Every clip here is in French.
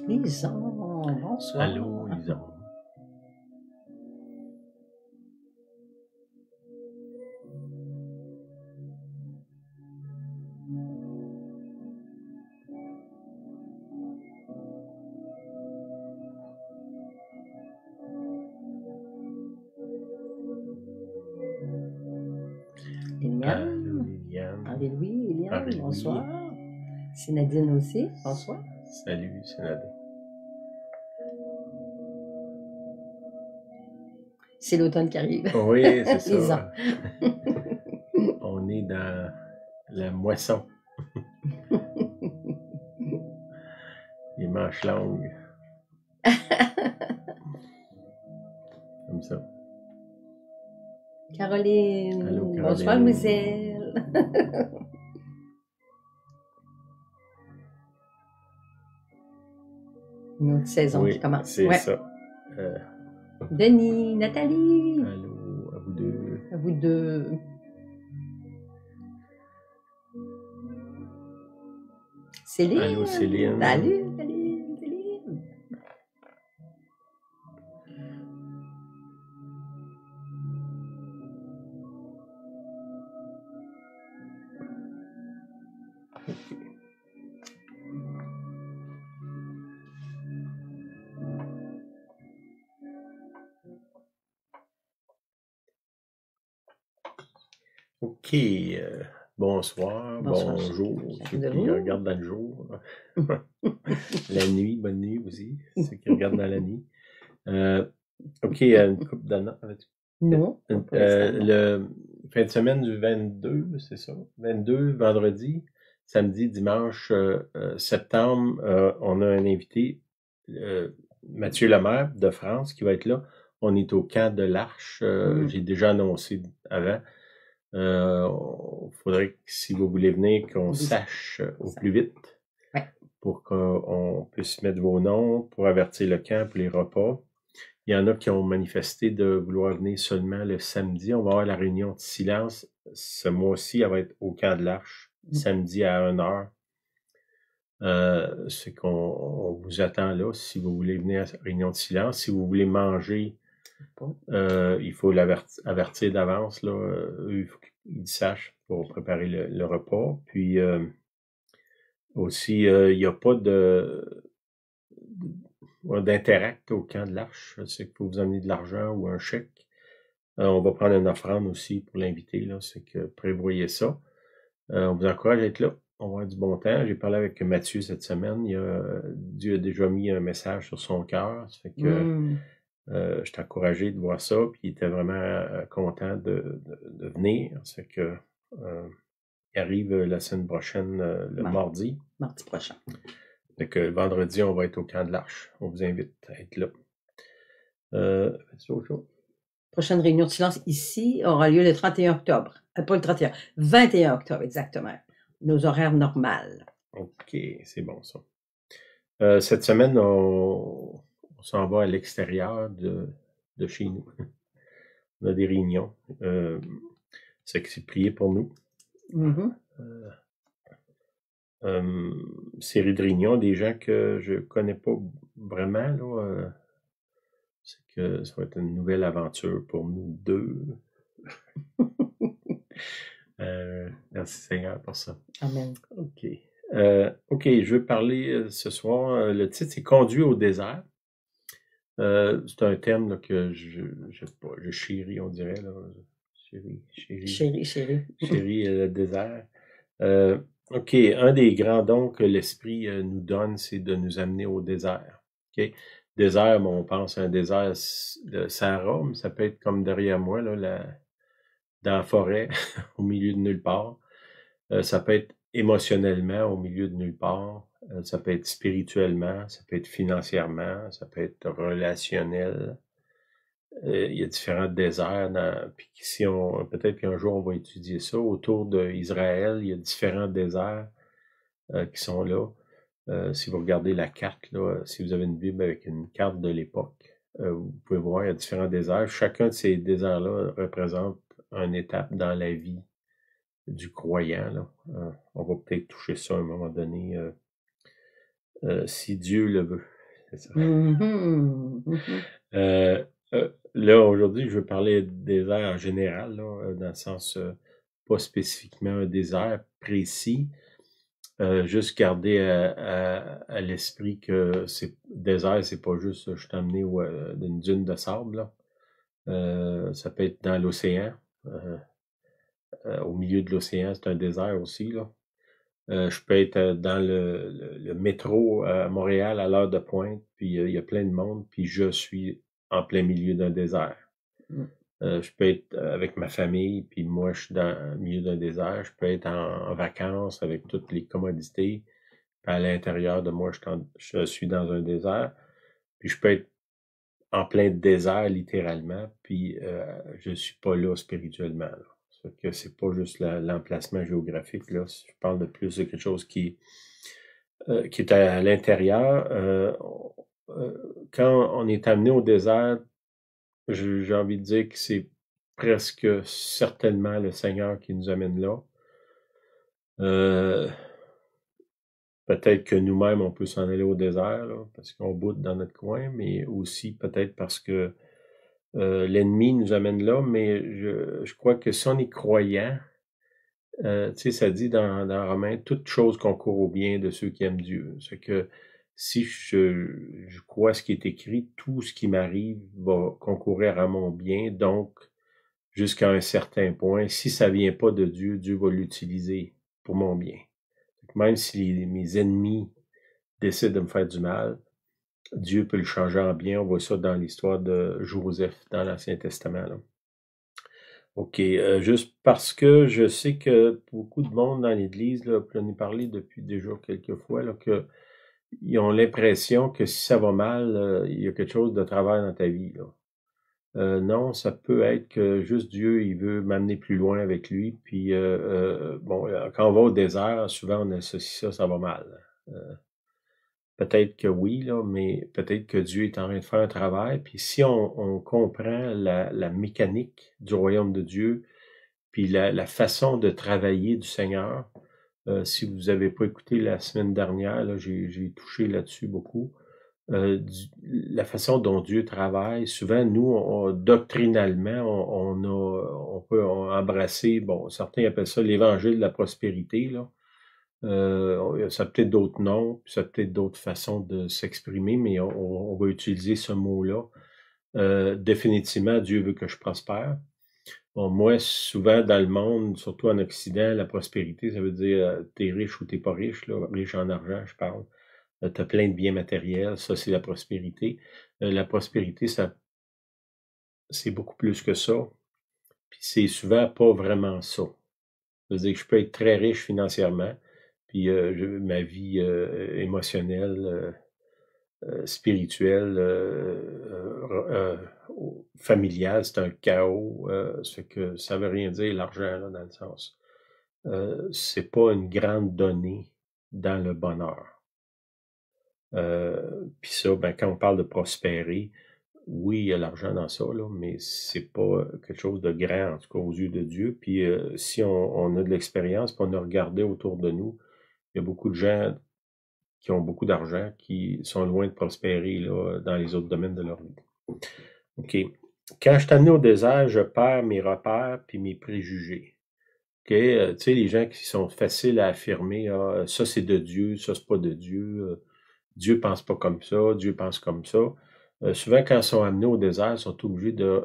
Lison, bonsoir. Allô, Lison. Liliane. Allô, Liliane. Henri-Louis, Liliane, Henri-Louis. bonsoir. C'est Nadine aussi, bonsoir. Salut, c'est Nadine. C'est l'automne qui arrive. Oui, c'est Les ça. ans. On est dans la moisson. Les manches longues. Comme ça. Caroline. Allô, Caroline. Bonsoir, Louiselle. Une autre saison Oui, qui commence. c'est Ouais. ça. Denis, Nathalie. Allô, à vous deux. À vous deux. Céline. Allô, Céline. Salut, Céline. Céline. OK. Bonsoir, Bonsoir. bonjour. Ceux qui Salut. regardent dans le jour. La nuit, bonne nuit aussi. Ceux qui regardent dans la nuit. OK, une coupe d'annonce. Non. pas pour l'instant, non. Le fin de semaine du 22, c'est ça? 22, vendredi, samedi, dimanche, septembre, on a un invité, Mathieu Lemaire de France, qui va être là. On est au camp de l'Arche. J'ai déjà annoncé avant. Faudrait que, si vous voulez venir, qu'on sache au plus vite. Ouais. Pour qu'on puisse mettre vos noms, pour avertir le camp, pour les repas. Il y en a qui ont manifesté de vouloir venir seulement le samedi. On va avoir la réunion de silence. Ce mois-ci, elle va être au camp de l'Arche, samedi à 1h. C'est qu'on vous attend là, si vous voulez venir à la réunion de silence. Si vous voulez manger, il faut l'avertir d'avance. Là, il faut qu'ils sachent pour préparer le repas. Puis aussi, il n'y a pas d'interact au camp de l'Arche. C'est qu'il faut vous amener de l'argent ou un chèque. On va prendre une offrande aussi pour l'inviter. Là, c'est que prévoyez ça. On vous encourage à être là. On va avoir du bon temps. J'ai parlé avec Mathieu cette semaine. Dieu a déjà mis un message sur son cœur. Ça fait que je suis encouragé de voir ça. Puis il était vraiment content de venir. Ça fait que il arrive la semaine prochaine, le mardi. Mardi prochain. Fait que vendredi, on va être au camp de l'Arche. On vous invite à être là. Fais-tu autre chose? Prochaine réunion de silence ici aura lieu le 31 octobre. Pas le 31, 21 octobre, exactement. Nos horaires normales. OK, c'est bon ça. Cette semaine, on s'en va à l'extérieur de chez nous. On a des réunions. C'est que c'est prié pour nous. Série de réunions, des gens que je connais pas vraiment, là. C'est que ça va être une nouvelle aventure pour nous deux. Merci Seigneur pour ça. Amen. OK. OK, je veux parler ce soir. Le titre, c'est Conduit au désert. C'est un thème là, que je chéris, on dirait. Là. Chéris le désert. OK, un des grands dons que l'Esprit nous donne, c'est de nous amener au désert. OK. Désert, bon, on pense à un désert de Sahara, mais ça peut être comme derrière moi, là, dans la forêt, au milieu de nulle part. Ça peut être émotionnellement au milieu de nulle part. Ça peut être spirituellement, ça peut être financièrement, ça peut être relationnel. Il y a différents déserts puis si peut-être qu'un jour on va étudier ça. Autour d'Israël, il y a différents déserts qui sont là. Si vous regardez la carte, là, si vous avez une Bible avec une carte de l'époque, vous pouvez voir, il y a différents déserts. Chacun de ces déserts-là représente une étape dans la vie du croyant, là. On va peut-être toucher ça à un moment donné, si Dieu le veut. C'est ça. Mhm, mhm. Là, aujourd'hui, je veux parler de désert en général, là, dans le sens, pas spécifiquement un désert précis. Juste garder à l'esprit que désert, c'est pas juste je suis emmené d'une dune de sable, là. Ça peut être dans l'océan. Au milieu de l'océan, c'est un désert aussi, là. Je peux être dans le métro à Montréal à l'heure de pointe, puis il y a plein de monde, puis je suis en plein milieu d'un désert. Mm. Je peux être avec ma famille, puis moi, je suis dans le milieu d'un désert. Je peux être en vacances avec toutes les commodités. Puis à l'intérieur de moi, je suis dans un désert. Puis je peux être en plein désert, littéralement, puis je suis pas là spirituellement, là. Ça fait que c'est pas juste l'emplacement géographique, là. Je parle de plus de quelque chose qui est à l'intérieur. Quand on est amené au désert, j'ai envie de dire que c'est presque certainement le Seigneur qui nous amène là. Peut-être que nous-mêmes, on peut s'en aller au désert, là, parce qu'on boude dans notre coin, mais aussi peut-être parce que l'ennemi nous amène là, mais je crois que si on est croyant, tu sais, ça dit dans Romains, toute chose concourt au bien de ceux qui aiment Dieu. C'est que si je crois ce qui est écrit, tout ce qui m'arrive va concourir à mon bien, donc jusqu'à un certain point, si ça vient pas de Dieu, Dieu va l'utiliser pour mon bien. Même si mes ennemis décident de me faire du mal, Dieu peut le changer en bien. On voit ça dans l'histoire de Joseph dans l'Ancien Testament, là. OK, juste parce que je sais que beaucoup de monde dans l'Église, là, puis j'en ai parlé depuis déjà quelques fois, là, ils ont l'impression que si ça va mal, il y a quelque chose de travers dans ta vie, là. Non, ça peut être que juste Dieu, il veut m'amener plus loin avec lui. Puis, bon, quand on va au désert, souvent on associe ça va mal. Peut-être que oui, là, mais peut-être que Dieu est en train de faire un travail. Puis si on comprend la mécanique du royaume de Dieu, puis la façon de travailler du Seigneur, si vous n'avez pas écouté la semaine dernière, là, j'ai touché là-dessus beaucoup. La façon dont Dieu travaille, souvent, nous, doctrinalement, on peut embrasser, bon, certains appellent ça l'évangile de la prospérité, là. Ça a peut-être d'autres noms, puis ça a peut-être d'autres façons de s'exprimer, mais on va utiliser ce mot-là. Définitivement, Dieu veut que je prospère. Bon, moi, souvent dans le monde, surtout en Occident, la prospérité, ça veut dire t'es riche ou t'es pas riche, là, riche en argent, je parle. T'as plein de biens matériels, ça c'est la prospérité. La prospérité, c'est beaucoup plus que ça. Puis c'est souvent pas vraiment ça. Ça veut dire que je peux être très riche financièrement, puis ma vie émotionnelle, spirituelle, familiale, c'est un chaos. Ça fait que ça veut rien dire l'argent, là, dans le sens. C'est pas une grande donnée dans le bonheur. Puis ça, ben, quand on parle de prospérer, oui, il y a l'argent dans ça, là, mais c'est pas quelque chose de grand, en tout cas aux yeux de Dieu. Puis si on a de l'expérience, puis on a regardé autour de nous, il y a beaucoup de gens qui ont beaucoup d'argent, qui sont loin de prospérer là, dans les autres domaines de leur vie. OK. Quand je suis amené au désert, je perds mes repères puis mes préjugés. OK? Tu sais, les gens qui sont faciles à affirmer, ah, ça c'est de Dieu, ça c'est pas de Dieu, Dieu pense pas comme ça, Dieu pense comme ça. Souvent, quand ils sont amenés au désert, ils sont obligés de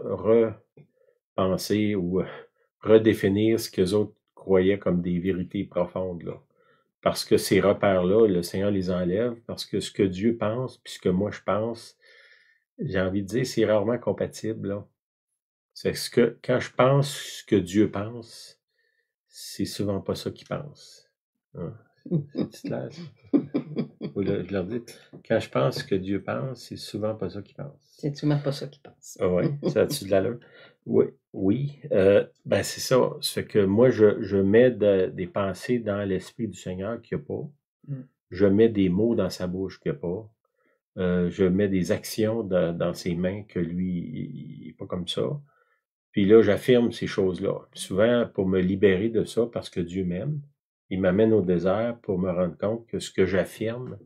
repenser ou redéfinir ce qu'eux autres croyaient comme des vérités profondes, là. parce que ces repères-là, le Seigneur les enlève, parce que ce que Dieu pense, puis ce que moi je pense, j'ai envie de dire, c'est rarement compatible, là. C'est ce que, quand je pense ce que Dieu pense, c'est souvent pas ça qu'il pense. Hein? C'est clair, ça? Je leur dis, quand je pense ce que Dieu pense, c'est souvent pas ça qu'il pense. C'est souvent pas ça qu'il pense. Ah ouais, ça a-tu de l'allure? Oui, oui. Ben c'est ça. C'est que moi, je mets des pensées dans l'esprit du Seigneur qu'il n'y a pas. Je mets des mots dans sa bouche qu'il n'y a pas. Je mets des actions dans ses mains que lui, il n'est pas comme ça. Puis là, j'affirme ces choses-là. Souvent, pour me libérer de ça, parce que Dieu m'aime, il m'amène au désert pour me rendre compte que ce que j'affirme,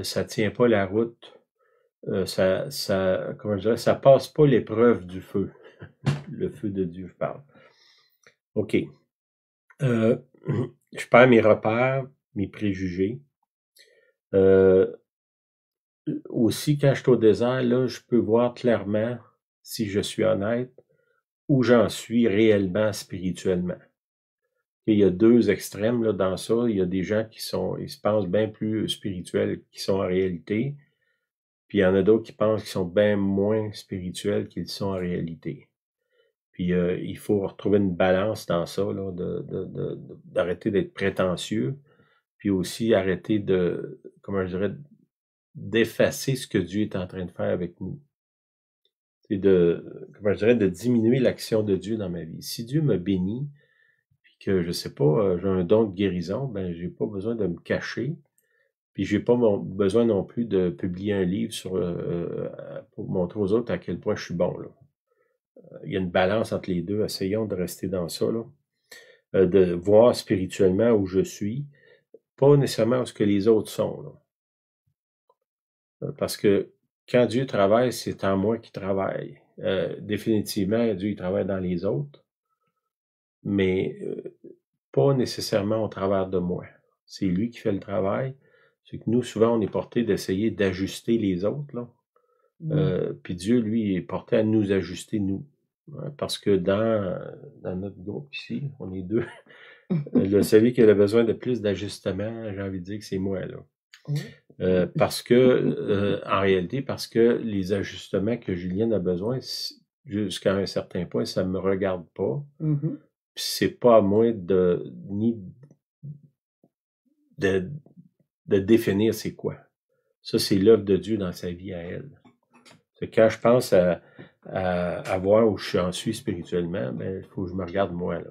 ça tient pas la route. Comment je dirais, ça passe pas l'épreuve du feu. Le feu de Dieu, je parle. OK. Je perds mes repères, mes préjugés. Aussi, quand je suis au désert, là, je peux voir clairement, si je suis honnête, où j'en suis réellement spirituellement. Et il y a deux extrêmes là, dans ça. Il y a des gens ils se pensent bien plus spirituels qu'ils sont en réalité. Puis il y en a d'autres qui pensent qu'ils sont bien moins spirituels qu'ils sont en réalité. Puis il faut retrouver une balance dans ça, là, d'arrêter d'être prétentieux, puis aussi arrêter comment je dirais, d'effacer ce que Dieu est en train de faire avec nous. C'est comment je dirais, de diminuer l'action de Dieu dans ma vie. Si Dieu me bénit, puis que, je sais pas, j'ai un don de guérison, ben j'ai pas besoin de me cacher, puis j'ai pas besoin non plus de publier un livre pour montrer aux autres à quel point je suis bon, là. Il y a une balance entre les deux. Essayons de rester dans ça, là. De voir spirituellement où je suis, pas nécessairement où ce que les autres sont, là. Parce que quand Dieu travaille, c'est en moi qu'il travaille. Définitivement, Dieu il travaille dans les autres, mais pas nécessairement au travers de moi. C'est lui qui fait le travail. C'est que nous, souvent, on est porté d'essayer d'ajuster les autres, là. Puis Dieu, lui, est porté à nous ajuster, nous. Parce que dans notre groupe ici, on est deux. Celui qui a besoin de plus d'ajustement, j'ai envie de dire que c'est moi, là. Parce que, en réalité, parce que les ajustements que Julienne a besoin, jusqu'à un certain point, ça ne me regarde pas. Puis c'est pas à moi de définir c'est quoi. Ça, c'est l'œuvre de Dieu dans sa vie à elle. C'est quand je pense à voir où j'en suis spirituellement, ben, il faut que je me regarde moi, là.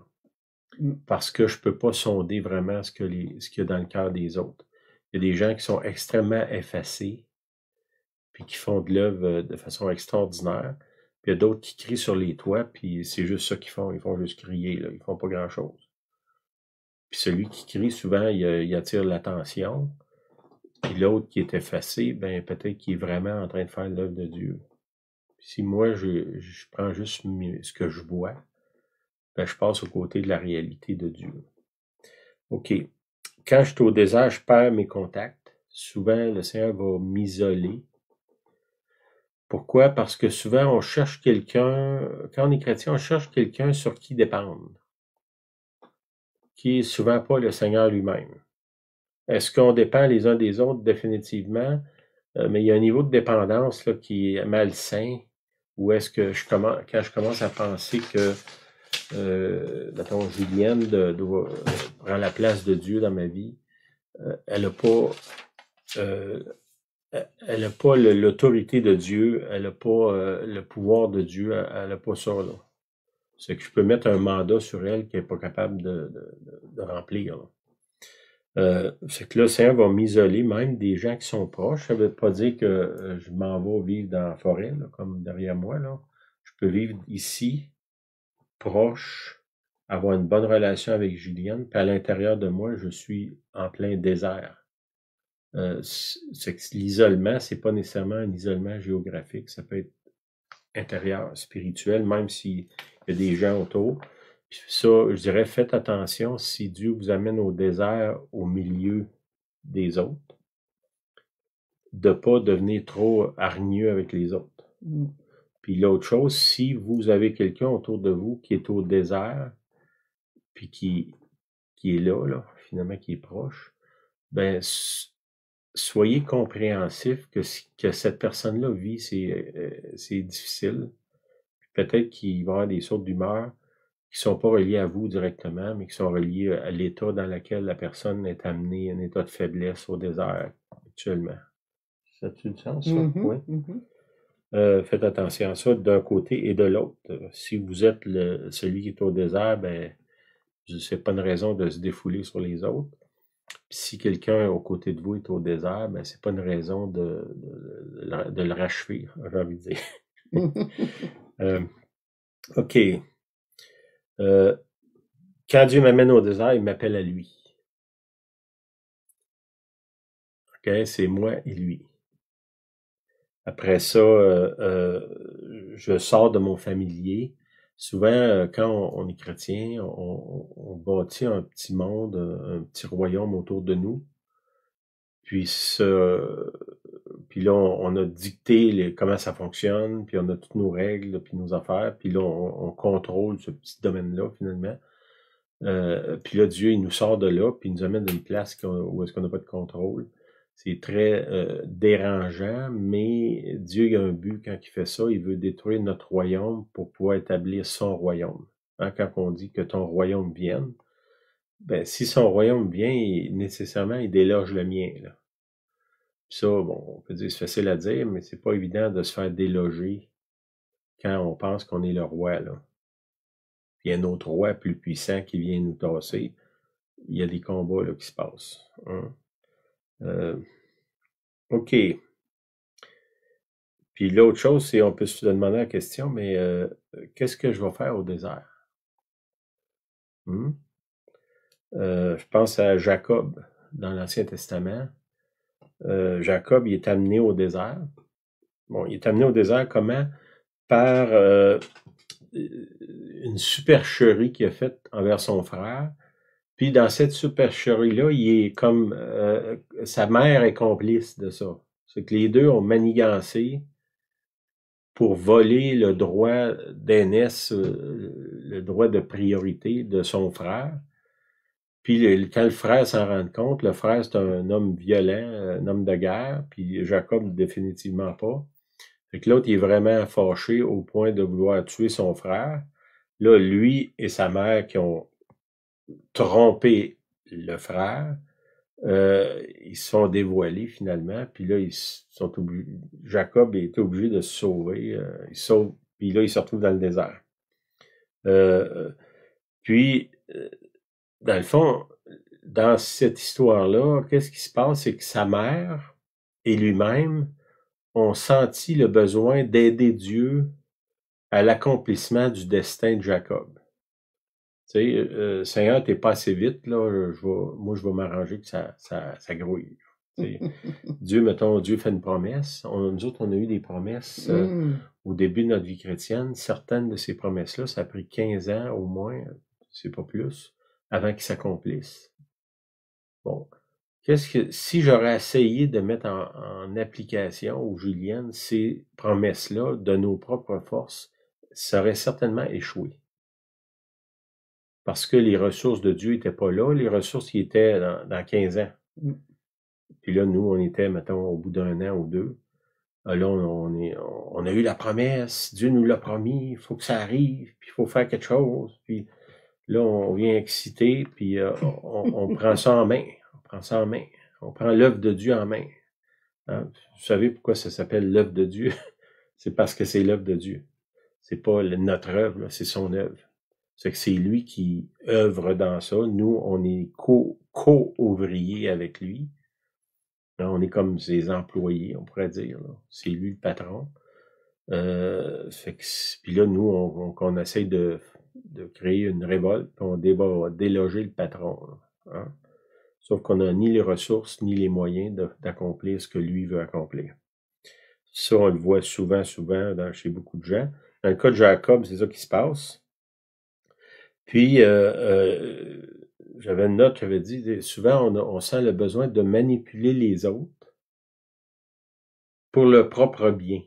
Parce que je peux pas sonder vraiment ce qu'il y a dans le cœur des autres. Il y a des gens qui sont extrêmement effacés, puis qui font de l'œuvre de façon extraordinaire. Puis il y a d'autres qui crient sur les toits, puis c'est juste ça qu'ils font. Ils font juste crier, là. Ils font pas grand-chose. Puis celui qui crie, souvent, il attire l'attention. Puis l'autre qui est effacé, ben peut-être qu'il est vraiment en train de faire l'œuvre de Dieu. Puis si moi, je prends juste ce que je vois, ben je passe aux côtés de la réalité de Dieu. OK. Quand je suis au désert, je perds mes contacts. Souvent, le Seigneur va m'isoler. Pourquoi? Parce que souvent, on cherche quelqu'un, quand on est chrétien, on cherche quelqu'un sur qui dépendre, qui est souvent pas le Seigneur lui-même. Est-ce qu'on dépend les uns des autres? Définitivement. Mais il y a un niveau de dépendance là, qui est malsain, où est-ce que quand je commence à penser que mettons, Julienne prend la place de Dieu dans ma vie, elle n'a pas l'autorité de Dieu, elle n'a pas le pouvoir de Dieu, elle n'a pas ça, là. C'est que je peux mettre un mandat sur elle qu'elle n'est pas capable de remplir, là. C'est que là, le Seigneur va m'isoler, même des gens qui sont proches. Ça ne veut pas dire que je m'en vais vivre dans la forêt, là, comme derrière moi, là. Je peux vivre ici, proche, avoir une bonne relation avec Julienne, puis à l'intérieur de moi, je suis en plein désert. C'est que l'isolement, c'est pas nécessairement un isolement géographique, ça peut être intérieur, spirituel, même s'il y a des gens autour. Puis ça, je dirais, faites attention si Dieu vous amène au désert au milieu des autres, de pas devenir trop hargneux avec les autres. Puis l'autre chose, si vous avez quelqu'un autour de vous qui est au désert, puis qui est là, finalement qui est proche, ben soyez compréhensif que cette personne-là vit, c'est difficile. Peut-être qu'il va y avoir des sortes d'humeur qui sont pas reliées à vous directement, mais qui sont reliées à l'état dans lequel la personne est amenée, un état de faiblesse au désert actuellement. Ça a-tu du sens, ça? Oui. Faites attention à ça d'un côté et de l'autre. Si vous êtes celui qui est au désert, ben, c'est pas une raison de se défouler sur les autres. Puis si quelqu'un aux côtés de vous est au désert, ben, c'est pas une raison de le rachever, j'ai envie de dire. OK. Quand Dieu m'amène au désert, il m'appelle à lui. OK? C'est moi et lui. Après ça, je sors de mon familier. Souvent, quand on est chrétien, on bâtit un petit monde, un petit royaume autour de nous. Puis là, on a dicté comment ça fonctionne, puis on a toutes nos règles, puis nos affaires, puis là, on contrôle ce petit domaine-là, finalement. Puis là, Dieu, il nous sort de là, puis il nous amène d'une place où est-ce qu'on n'a pas de contrôle. C'est très dérangeant, mais Dieu, il a un but quand il fait ça. Il veut détruire notre royaume pour pouvoir établir son royaume. Hein, quand on dit que ton royaume vienne, ben, si son royaume vient, nécessairement, il déloge le mien, là. Puis ça, bon, on peut dire c'est facile à dire, mais c'est pas évident de se faire déloger quand on pense qu'on est le roi, là. Puis il y a un autre roi plus puissant qui vient nous tasser. Il y a des combats là, qui se passent. Hein. OK. Puis l'autre chose, c'est on peut se demander la question, mais qu'est-ce que je vais faire au désert? Je pense à Jacob dans l'Ancien Testament. Jacob, il est amené au désert. Bon, il est amené au désert comment? Par une supercherie qu'il a faite envers son frère. Puis dans cette supercherie-là, il est comme sa mère est complice de ça. C'est que les deux ont manigancé pour voler le droit d'aînesse, le droit de priorité de son frère. Puis quand le frère s'en rend compte, le frère c'est un homme violent, un homme de guerre, puis Jacob définitivement pas. Fait que l'autre il est vraiment fâché au point de vouloir tuer son frère. Là, lui et sa mère qui ont trompé le frère, ils se sont dévoilés finalement, puis là, Jacob est obligé de se sauver, il sauve, puis là, il se retrouve dans le désert. Puis, dans le fond, dans cette histoire-là, qu'est-ce qui se passe? C'est que sa mère et lui-même ont senti le besoin d'aider Dieu à l'accomplissement du destin de Jacob. Tu sais, Seigneur, t'es pas assez vite, là, moi, je vais m'arranger que ça grouille. Dieu, mettons, Dieu fait une promesse. Nous autres, on a eu des promesses au début de notre vie chrétienne. Certaines de ces promesses-là, ça a pris 15 ans au moins, c'est pas plus, avant qu'ils s'accomplissent. Bon. Si j'aurais essayé de mettre en application aux Juliennes ces promesses-là de nos propres forces, ça aurait certainement échoué. Parce que les ressources de Dieu n'étaient pas là, les ressources qui étaient dans 15 ans. Puis là, nous, on était, mettons, au bout d'un an ou deux. Là, on a eu la promesse, Dieu nous l'a promis, il faut que ça arrive, puis il faut faire quelque chose. Puis là, on vient exciter, puis on prend ça en main. On prend ça en main. On prend l'œuvre de Dieu en main. Hein? Vous savez pourquoi ça s'appelle l'œuvre de Dieu? C'est parce que c'est l'œuvre de Dieu. C'est pas notre œuvre, là, c'est son œuvre. C'est que c'est lui qui œuvre dans ça. Nous, on est co-ouvriers avec lui. Là, on est comme ses employés, on pourrait dire. C'est lui le patron. Puis là, nous, on essaye de créer une révolte, puis on va déloger le patron. Hein? Sauf qu'on n'a ni les ressources, ni les moyens d'accomplir ce que lui veut accomplir. Ça, on le voit souvent chez beaucoup de gens. Dans le cas de Jacob, c'est ça qui se passe. Puis, j'avais une note, j'avais dit, souvent, on sent le besoin de manipuler les autres pour leur propre bien.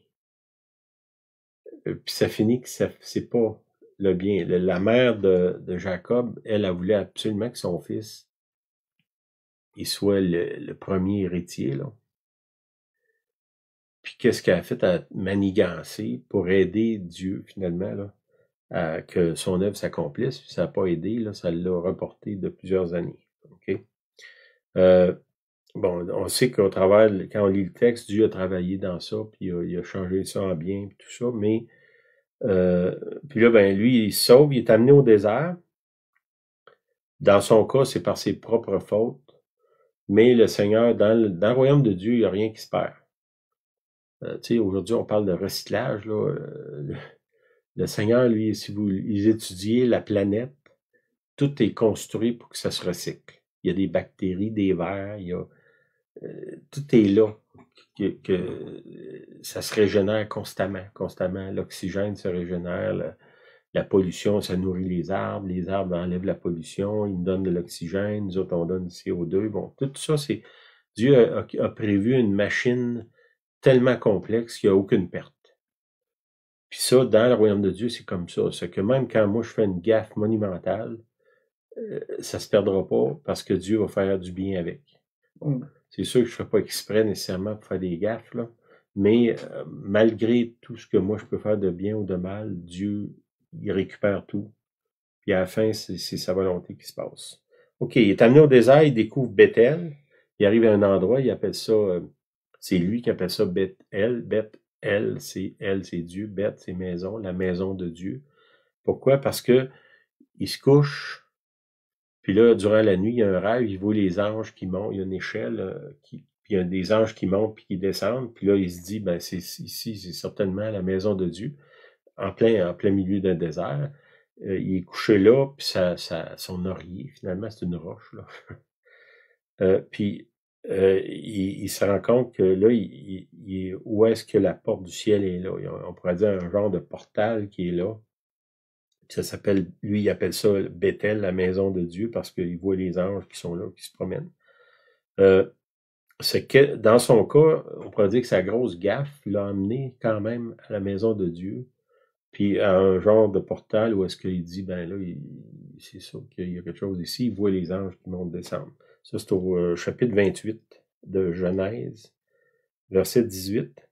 Puis ça finit que c'est pas le bien. La mère de Jacob, elle voulait absolument que son fils il soit le premier héritier, là. Puis qu'est-ce qu'elle a fait? Elle a manigancé pour aider Dieu, finalement, là, à que son œuvre s'accomplisse. Puis ça n'a pas aidé, là, ça l'a reporté de plusieurs années. OK? Bon, on sait qu'au travers, quand on lit le texte, Dieu a travaillé dans ça, puis il a changé ça en bien, puis tout ça, mais puis là, ben lui, il se sauve, il est amené au désert. Dans son cas, c'est par ses propres fautes, mais le Seigneur, dans le royaume de Dieu, il n'y a rien qui se perd. Tu sais, aujourd'hui, on parle de recyclage, là. Le Seigneur, lui, si vous étudiez la planète, tout est construit pour que ça se recycle. Il y a des bactéries, des vers, il y a tout est là, que ça se régénère constamment, constamment. L'oxygène se régénère, la pollution, ça nourrit les arbres enlèvent la pollution, ils nous donnent de l'oxygène, nous autres, on donne du CO2. Bon, tout ça, c'est Dieu a prévu une machine tellement complexe qu'il n'y a aucune perte. Puis ça, dans le royaume de Dieu, c'est comme ça. C'est que même quand moi, je fais une gaffe monumentale, ça se perdra pas parce que Dieu va faire du bien avec. Bon, c'est sûr que je ne ferai pas exprès nécessairement pour faire des gaffes, là, mais malgré tout ce que moi je peux faire de bien ou de mal, Dieu, il récupère tout. Puis à la fin, c'est sa volonté qui se passe. OK, il est amené au désert, il découvre Bethel. Il arrive à un endroit, il appelle ça, c'est lui qui appelle ça Bethel. Bethel, c'est Dieu. Beth, c'est maison, la maison de Dieu. Pourquoi? Parce que il se couche, puis là, durant la nuit, il y a un rêve, il voit les anges qui montent, il y a une échelle, puis il y a des anges qui montent puis qui descendent, puis là, il se dit, ben ici, c'est certainement la maison de Dieu, en plein milieu d'un désert. Il est couché là, puis son oreiller, finalement, c'est une roche, là. Puis il se rend compte que là, où est-ce que la porte du ciel est là? On pourrait dire un genre de portal qui est là. Ça s'appelle, lui, il appelle ça Bethel, la maison de Dieu, parce qu'il voit les anges qui sont là, qui se promènent. C'est que, dans son cas, on pourrait dire que sa grosse gaffe l'a amené quand même à la maison de Dieu, puis à un genre de portal où est-ce qu'il dit, ben là, c'est sûr qu'il y a quelque chose ici, il voit les anges qui montent descendre. Ça, c'est au chapitre 28 de Genèse, verset 18.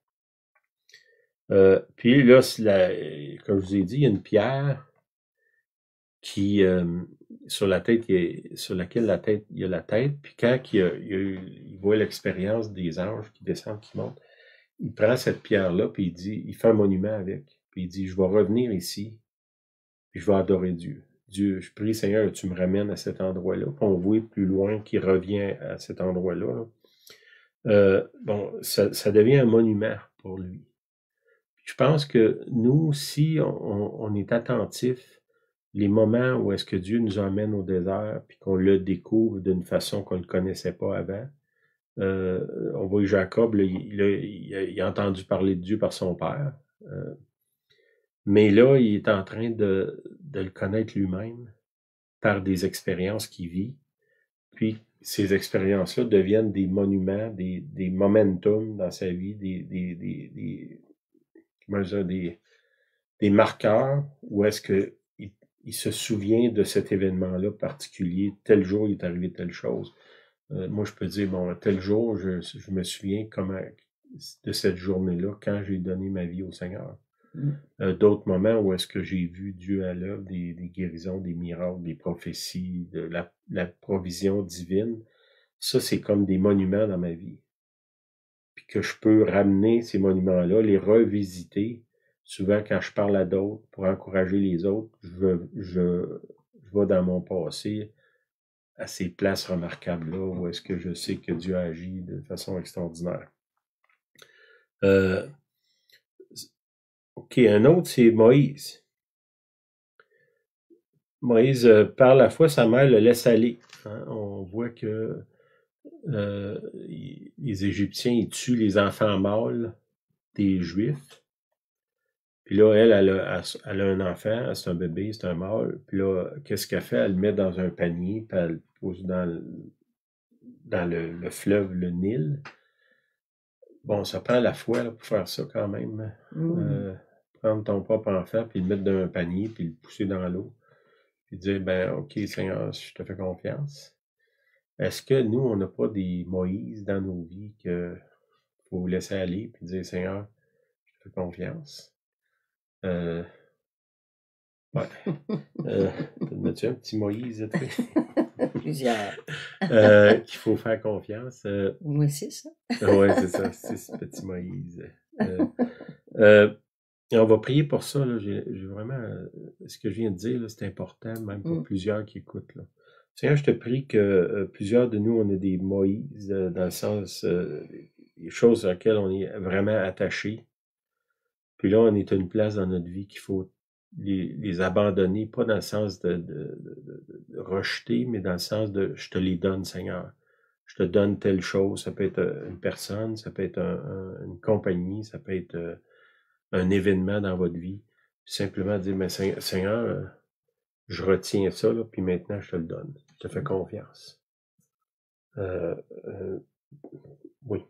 Puis là, comme je vous ai dit, il y a une pierre qui sur laquelle il y a la tête, puis quand il voit l'expérience des anges qui descendent, qui montent, il prend cette pierre-là, puis il fait un monument avec, puis il dit, je vais revenir ici, puis je vais adorer Dieu. Dieu, je prie, Seigneur, que tu me ramènes à cet endroit-là, puis on voit plus loin qu'il revient à cet endroit-là. Bon, ça devient un monument pour lui. Je pense que nous, si on est attentif, les moments où est-ce que Dieu nous emmène au désert, puis qu'on le découvre d'une façon qu'on ne connaissait pas avant. On voit Jacob, là, il a entendu parler de Dieu par son père, mais là, il est en train de le connaître lui-même par des expériences qu'il vit, puis ces expériences-là deviennent des monuments, des momentum dans sa vie, des marqueurs où est-ce que il se souvient de cet événement-là particulier. Tel jour, il est arrivé telle chose. Moi, je peux dire, bon, tel jour, je me souviens de cette journée-là, quand j'ai donné ma vie au Seigneur. D'autres moments où est-ce que j'ai vu Dieu à l'œuvre, des guérisons, des miracles, des prophéties, de la provision divine. Ça, c'est comme des monuments dans ma vie. Puis que je peux ramener ces monuments-là, les revisiter. Souvent, quand je parle à d'autres, pour encourager les autres, je vais dans mon passé à ces places remarquables-là où est-ce que je sais que Dieu agit de façon extraordinaire. OK, un autre, c'est Moïse. Moïse, par la foi, sa mère le laisse aller. Hein? On voit que les Égyptiens, ils tuent les enfants mâles des Juifs. Puis là, elle a un enfant, c'est un bébé, c'est un mâle. Puis là, qu'est-ce qu'elle fait? Elle le met dans un panier, puis elle le pose dans le fleuve, le Nil. Bon, ça prend la foi là, pour faire ça quand même. Prendre ton propre enfant, puis le mettre dans un panier, puis le pousser dans l'eau. Puis dire, ben, OK, Seigneur, je te fais confiance. Est-ce que nous, on n'a pas des Moïse dans nos vies que faut vous laisser aller puis dire Seigneur, je te fais confiance? Ouais. As-tu un petit Moïse, Plusieurs. qu'il faut faire confiance? Oui, c'est ça. Oui, c'est ça, c'est ce petit Moïse. Et on va prier pour ça. Là. J'ai vraiment. Ce que je viens de dire, là, c'est important, même pour plusieurs qui écoutent. Là. Seigneur, je te prie que plusieurs de nous, on a des Moïse, dans le sens des choses auxquelles on est vraiment attaché. Puis là, on est à une place dans notre vie qu'il faut les abandonner, pas dans le sens de rejeter, mais dans le sens de je te les donne, Seigneur. Je te donne telle chose. Ça peut être une personne, ça peut être une compagnie, ça peut être un événement dans votre vie. Puis simplement dire, mais Seigneur, je retiens ça, là, puis maintenant je te le donne. Je te fais confiance. Oui.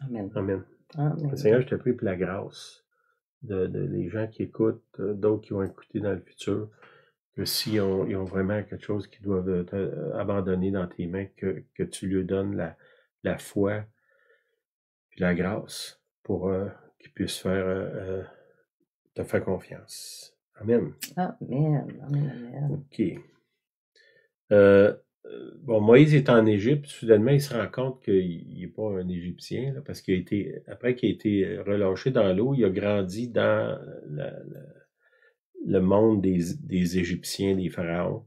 Amen. Amen. Amen. Seigneur, je te prie pour la grâce de les gens qui écoutent, d'autres qui vont écouter dans le futur, que si ils ont vraiment quelque chose qu'ils doivent abandonner dans tes mains, que tu lui donnes la foi puis la grâce pour qu'ils puissent te faire confiance. Amen. Amen. Amen. OK. Bon, Moïse est en Égypte, soudainement, il se rend compte qu'il n'est pas un Égyptien, là, parce après qu'il a été relâché dans l'eau, il a grandi dans le monde des Égyptiens, des pharaons.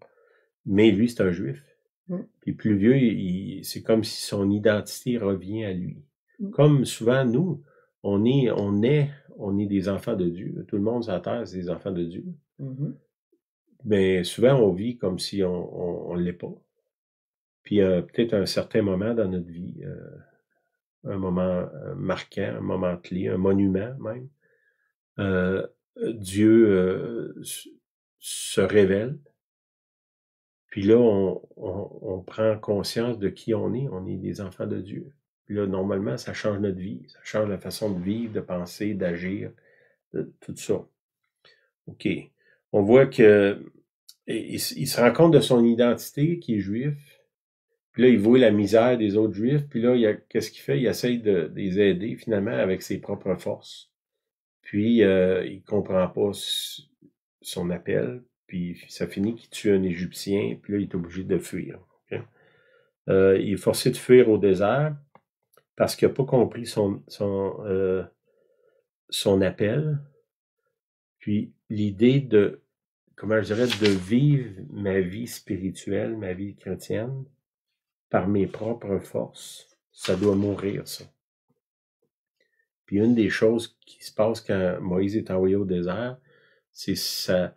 Mais lui, c'est un Juif. Puis plus vieux, c'est comme si son identité revient à lui. Comme souvent, nous, on est des enfants de Dieu. Tout le monde sur la terre, c'est des enfants de Dieu. Mais souvent, on vit comme si on ne l'est pas. Puis peut-être un certain moment dans notre vie, un moment marquant, un moment clé, un monument même, Dieu se révèle. Puis là, on prend conscience de qui on est des enfants de Dieu. Puis là, normalement, ça change notre vie, ça change la façon de vivre, de penser, d'agir, de tout ça. OK. On voit que il se rend compte de son identité, qui est juif. Puis là, il voit la misère des autres Juifs. Puis là, qu'est-ce qu'il fait? Il essaye de les aider, finalement, avec ses propres forces. Puis, il comprend pas son appel. Puis, ça finit qu'il tue un Égyptien. Puis là, il est obligé de fuir. Okay? Il est forcé de fuir au désert parce qu'il n'a pas compris son appel. Puis, l'idée de, comment je dirais, de vivre ma vie spirituelle, ma vie chrétienne, par mes propres forces, ça doit mourir, ça. Puis une des choses qui se passe quand Moïse est envoyé au désert, c'est sa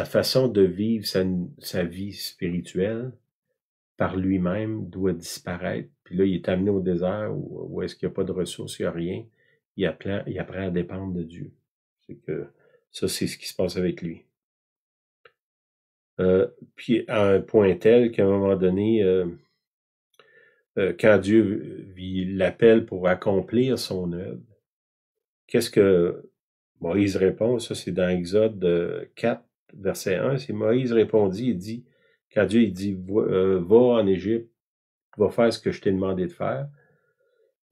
façon de vivre sa vie spirituelle par lui-même doit disparaître. Puis là, il est amené au désert où est-ce qu'il n'y a pas de ressources, il n'y a rien. Il apprend à dépendre de Dieu. C'est que ça, c'est ce qui se passe avec lui. Puis à un point tel qu'à un moment donné, quand Dieu l'appelle pour accomplir son œuvre, qu'est-ce que Moïse répond? Ça, c'est dans Exode 4, verset 1. C'est Moïse répondit, il dit, quand Dieu il dit, va en Égypte, va faire ce que je t'ai demandé de faire.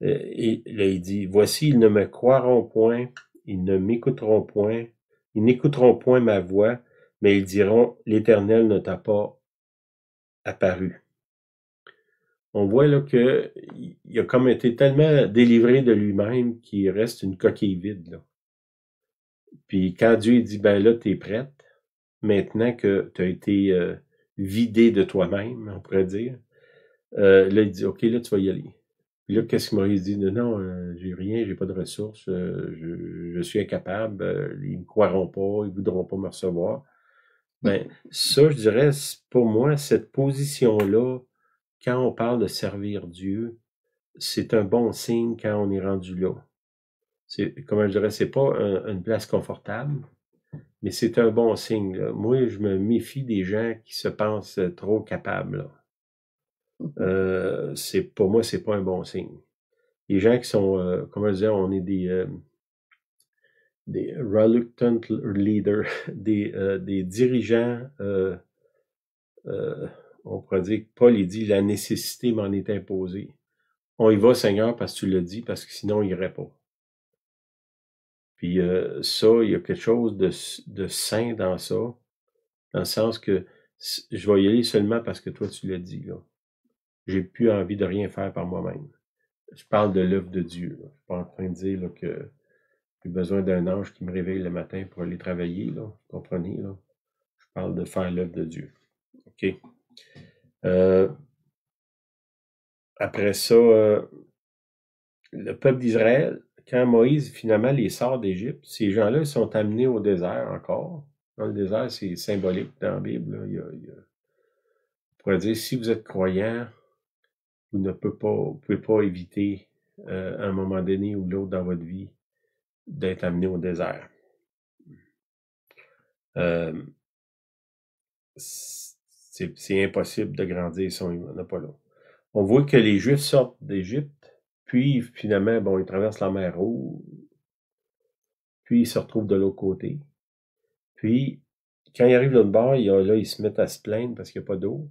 Et là, il dit, voici, ils ne me croiront point, ils ne m'écouteront point, ils n'écouteront point ma voix, mais ils diront, l'Éternel ne t'a pas apparu. On voit là qu'il a comme été tellement délivré de lui-même qu'il reste une coquille vide, là. Puis quand Dieu dit, ben là, t'es prête, maintenant que tu as été vidé de toi-même, on pourrait dire, là, il dit, OK, là, tu vas y aller. Puis là, qu'est-ce que Moïse dit? Non, j'ai rien, j'ai pas de ressources, je suis incapable, ils me croiront pas, ils voudront pas me recevoir. Ben, ça, je dirais, pour moi, cette position-là, quand on parle de servir Dieu, c'est un bon signe quand on est rendu là. Comment je dirais, c'est pas une place confortable, mais c'est un bon signe, là. Moi, je me méfie des gens qui se pensent trop capables, là. Pour moi, c'est pas un bon signe. Les gens qui sont, comment dire, on est des reluctant leaders, des dirigeants on pourrait dire que Paul, il dit, la nécessité m'en est imposée. On y va, Seigneur, parce que tu l'as dit, parce que sinon, on n'irait pas. Puis ça, il y a quelque chose de sain dans ça, dans le sens que je vais y aller seulement parce que toi, tu l'as dit, là. J'ai plus envie de rien faire par moi-même. Je parle de l'œuvre de Dieu, là. Je suis pas en train de dire là, que j'ai besoin d'un ange qui me réveille le matin pour aller travailler, là. Vous comprenez, là? Je parle de faire l'œuvre de Dieu. OK. Après ça, le peuple d'Israël, quand Moïse finalement les sort d'Égypte, ces gens-là sont amenés au désert encore. Dans le désert, c'est symbolique dans la Bible. Là. On pourrait dire, si vous êtes croyant, vous ne pouvez pas éviter à un moment donné ou l'autre dans votre vie d'être amené au désert. C'est impossible de grandir si on n'est pas là. On voit que les Juifs sortent d'Égypte, puis finalement, bon, ils traversent la mer Rouge, puis ils se retrouvent de l'autre côté. Puis, quand ils arrivent de l'autre bord, ils se mettent à se plaindre parce qu'il n'y a pas d'eau.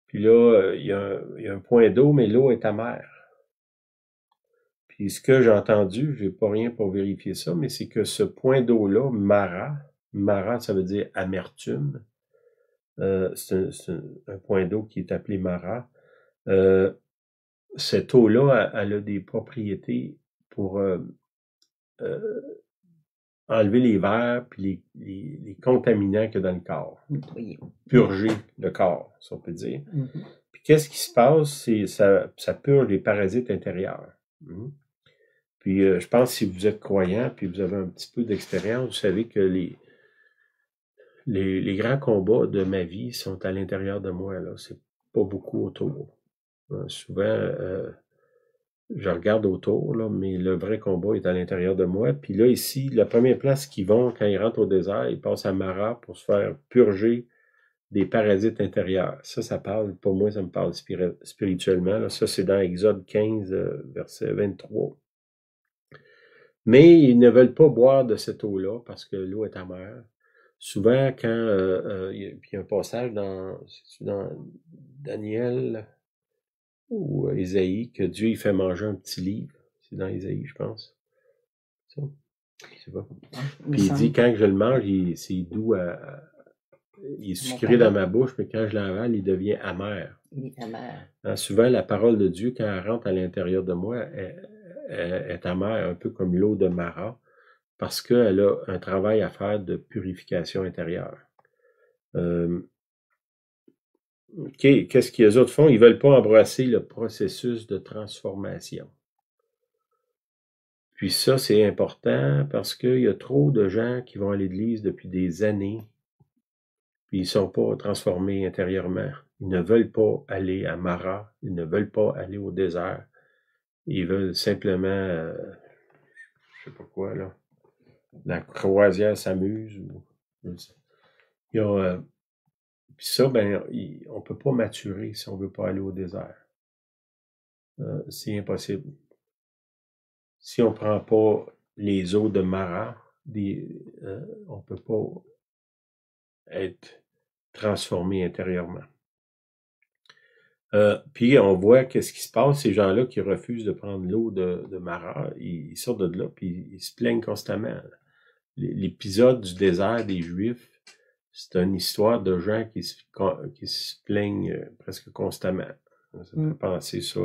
Puis là, il y a un point d'eau, mais l'eau est amère. Puis ce que j'ai entendu, j'ai pas rien pour vérifier ça, mais c'est que ce point d'eau-là, Mara, ça veut dire amertume. C'est un point d'eau qui est appelé Mara. Cette eau-là, elle a des propriétés pour enlever les vers puis les contaminants qu'il y a dans le corps. Oui. Purger le corps, si on peut dire. Puis qu'est-ce qui se passe? C'est ça purge les parasites intérieurs. Puis je pense que si vous êtes croyant puis vous avez un petit peu d'expérience, vous savez que les grands combats de ma vie sont à l'intérieur de moi. Là, c'est pas beaucoup autour. Souvent, je regarde autour, là, mais le vrai combat est à l'intérieur de moi. Puis là, ici, la première place qu'ils vont quand ils rentrent au désert, ils passent à Mara pour se faire purger des parasites intérieurs. Ça parle, pour moi, ça me parle spirituellement. Là. Ça, c'est dans Exode 15, verset 23. Mais ils ne veulent pas boire de cette eau-là parce que l'eau est amère. Souvent, quand il y a un passage dans Daniel ou Ésaïe, que Dieu il fait manger un petit livre. C'est dans Ésaïe, je pense. Ça, je sais pas. Puis il dit, quand je le mange, c'est doux il est sucré dans ma bouche, mais quand je l'avale, il devient amer. Il est amer. Souvent, la parole de Dieu, quand elle rentre à l'intérieur de moi, est amère, un peu comme l'eau de Mara, parce qu'elle a un travail à faire de purification intérieure. OK, qu'est-ce qu'ils autres font? Ils veulent pas embrasser le processus de transformation. Puis ça, c'est important parce qu'il y a trop de gens qui vont à l'église depuis des années, puis ils sont pas transformés intérieurement. Ils ne veulent pas aller à Mara, ils ne veulent pas aller au désert. Ils veulent simplement, je sais pas quoi, là, la croisière s'amuse. Il y a... Puis ça, ben, on peut pas maturer si on veut pas aller au désert. C'est impossible. Si on prend pas les eaux de Mara, on peut pas être transformé intérieurement. Puis on voit qu'est-ce qui se passe, ces gens-là qui refusent de prendre l'eau de Mara, ils sortent de là, puis ils se plaignent constamment. L'épisode du désert des Juifs, c'est une histoire de gens qui se plaignent presque constamment. Ça me fait penser ça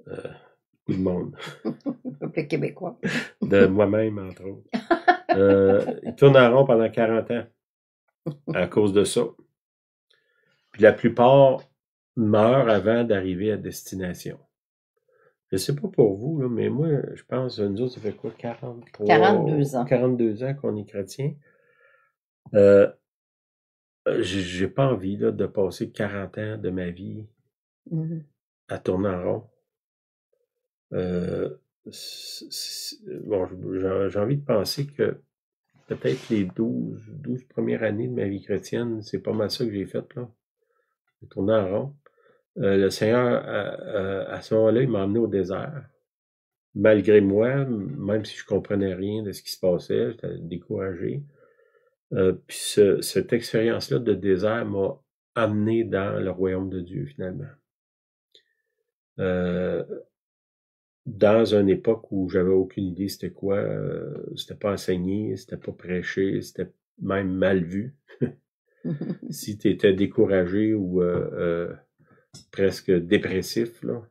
à tout le monde. Le peuple québécois. De moi-même, entre autres. Ils tournent en rond pendant 40 ans à cause de ça. Puis la plupart meurent avant d'arriver à destination. Je sais pas pour vous, là, mais moi, je pense, nous autres, ça fait quoi, 42 ans. 42 ans qu'on est chrétien. J'ai pas envie là, de passer 40 ans de ma vie à tourner en rond. Bon, j'ai envie de penser que peut-être les 12 premières années de ma vie chrétienne, c'est pas mal ça que j'ai fait, là. J'ai tourné en rond. Le Seigneur, à ce moment-là, il m'a emmené au désert. Malgré moi, même si je comprenais rien de ce qui se passait, j'étais découragé. Puis cette expérience-là de désert m'a amené dans le royaume de Dieu, finalement. Dans une époque où j'avais aucune idée c'était quoi, c'était pas enseigné, c'était pas prêché, c'était même mal vu. Si tu étais découragé ou presque dépressif, là,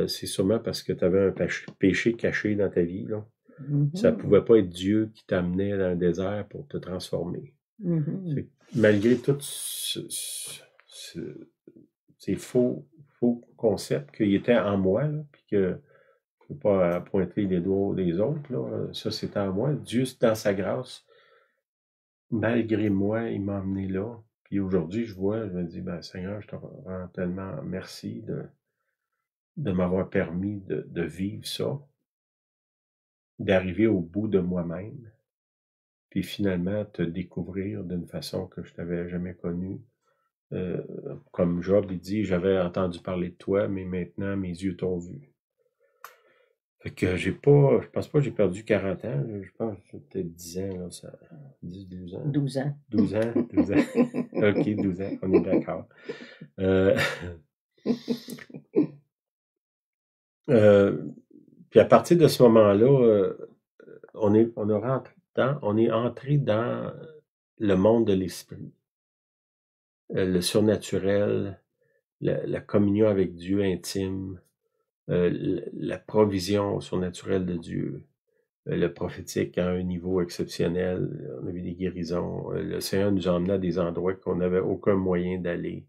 c'est sûrement parce que tu avais un péché caché dans ta vie, là. Ça pouvait pas être Dieu qui t'amenait dans le désert pour te transformer. Malgré tout ces faux concepts qu'il était en moi, là, puis que je ne peux pas pointer les doigts des autres, là, ça c'était en moi. Dieu, dans sa grâce, malgré moi, il m'a emmené là. Puis aujourd'hui, je me dis, ben Seigneur, je te rends tellement merci de m'avoir permis de vivre ça, d'arriver au bout de moi-même, puis finalement te découvrir d'une façon que je t'avais jamais connue. Comme Job, il dit, j'avais entendu parler de toi, mais maintenant mes yeux t'ont vu. Fait que je pense pas que j'ai perdu 40 ans, je pense que j'ai peut-être 10 ans, là, 10, 12 ans. 12 ans. 12 ans, 12 ans. OK, 12 ans, on est d'accord. Puis à partir de ce moment-là, on est entré dans le monde de l'esprit, le surnaturel, la communion avec Dieu intime, la provision surnaturelle de Dieu, le prophétique à un niveau exceptionnel. On a vu des guérisons. Le Seigneur nous a emmenés à des endroits qu'on n'avait aucun moyen d'aller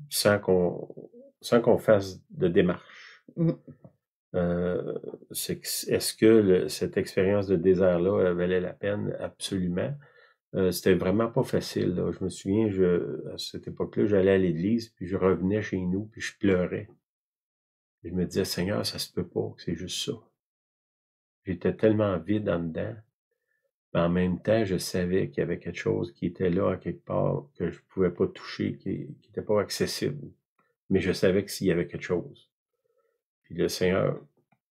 sans qu'on fasse de démarche. Est-ce que cette expérience de désert-là valait la peine? Absolument. C'était vraiment pas facile, là. Je me souviens, à cette époque-là, j'allais à l'église, puis je revenais chez nous, puis je pleurais. Je me disais, Seigneur, ça se peut pas, c'est juste ça. J'étais tellement vide en dedans, mais en même temps, je savais qu'il y avait quelque chose qui était là, à quelque part, que je pouvais pas toucher, qui était pas accessible. Mais je savais que s'il y avait quelque chose. Puis le Seigneur,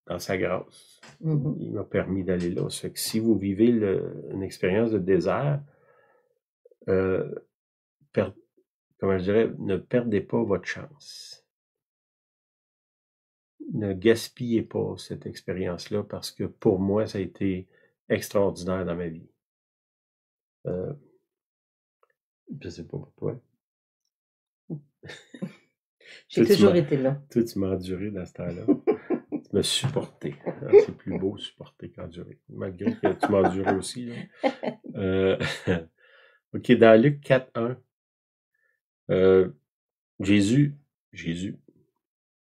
dans sa grâce, il m'a permis d'aller là. Ça fait que si vous vivez une expérience de désert, comment je dirais, ne perdez pas votre chance. Ne gaspillez pas cette expérience-là parce que pour moi, ça a été extraordinaire dans ma vie. Je sais pas pour toi. J'ai toujours été là. Toi, tu m'as enduré dans ce temps-là. Tu m'as supporté. C'est plus beau supporter qu'endurer. Malgré que tu m'as enduré aussi. Là. OK, dans Luc 4:1, Jésus,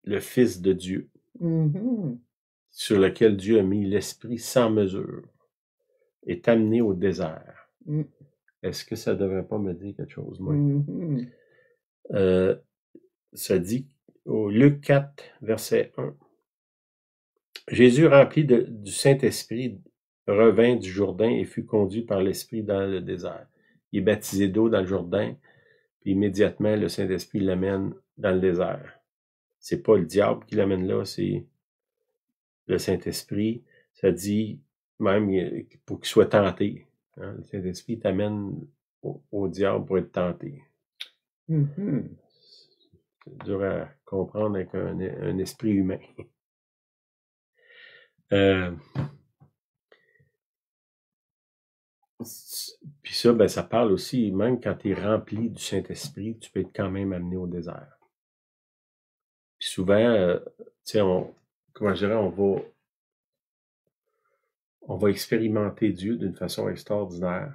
le Fils de Dieu, sur lequel Dieu a mis l'Esprit sans mesure, est amené au désert. Est-ce que ça ne devrait pas me dire quelque chose, moi? Ça dit, au Luc 4, verset 1, Jésus, rempli du Saint-Esprit, revint du Jourdain et fut conduit par l'Esprit dans le désert. Il est baptisé d'eau dans le Jourdain, puis immédiatement, le Saint-Esprit l'amène dans le désert. C'est pas le diable qui l'amène là, c'est le Saint-Esprit. Ça dit même pour qu'il soit tenté. Hein? Le Saint-Esprit t'amène au diable pour être tenté. C'est dur à comprendre avec un esprit humain. Puis ça, ben, ça parle aussi, même quand tu es rempli du Saint-Esprit, tu peux être quand même amené au désert. Puis souvent, tu sais, comment je dirais, on va expérimenter Dieu d'une façon extraordinaire.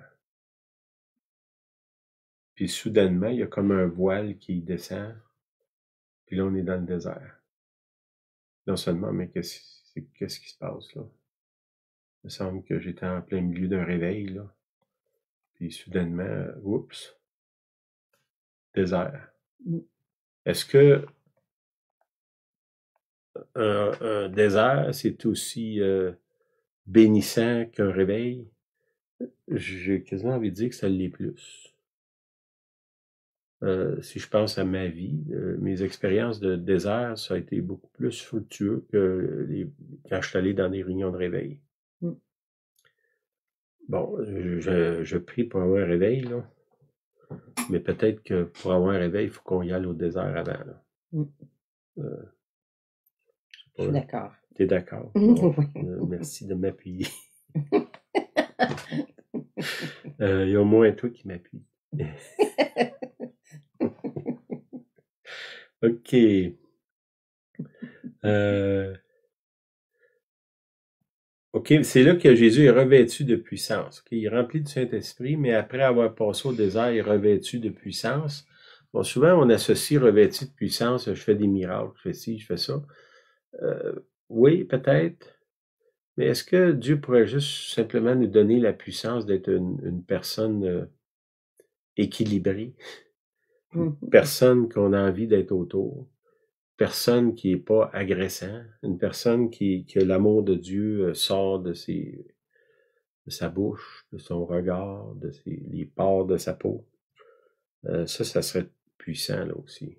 Puis soudainement, il y a comme un voile qui descend. Puis là, on est dans le désert. Non seulement, mais qu'est-ce qui se passe là? Il me semble que j'étais en plein milieu d'un réveil, là. Puis soudainement, oups, désert. Est-ce que un désert, c'est aussi bénissant qu'un réveil? J'ai quasiment envie de dire que ça l'est plus. Si je pense à ma vie, mes expériences de désert, ça a été beaucoup plus fructueux que quand je suis allé dans des réunions de réveil. Bon, je prie pour avoir un réveil, là. Mais peut-être que pour avoir un réveil, il faut qu'on y aille au désert avant, là. Mm. Euh, Je suis d'accord. T'es d'accord? Bon, merci de m'appuyer. Il y a au moins toi qui m'appuie. OK. OK, c'est là que Jésus est revêtu de puissance. OK, il est rempli du Saint-Esprit, mais après avoir passé au désert, il est revêtu de puissance. Bon, souvent, on associe revêtu de puissance, je fais des miracles, je fais ci, je fais ça. Oui, peut-être. Mais est-ce que Dieu pourrait juste simplement nous donner la puissance d'être une personne équilibrée? Une personne qu'on a envie d'être autour? Personne qui est pas agressant? Une personne que l'amour de Dieu sort de sa bouche, de son regard, les pores de sa peau? Ça serait puissant, là aussi.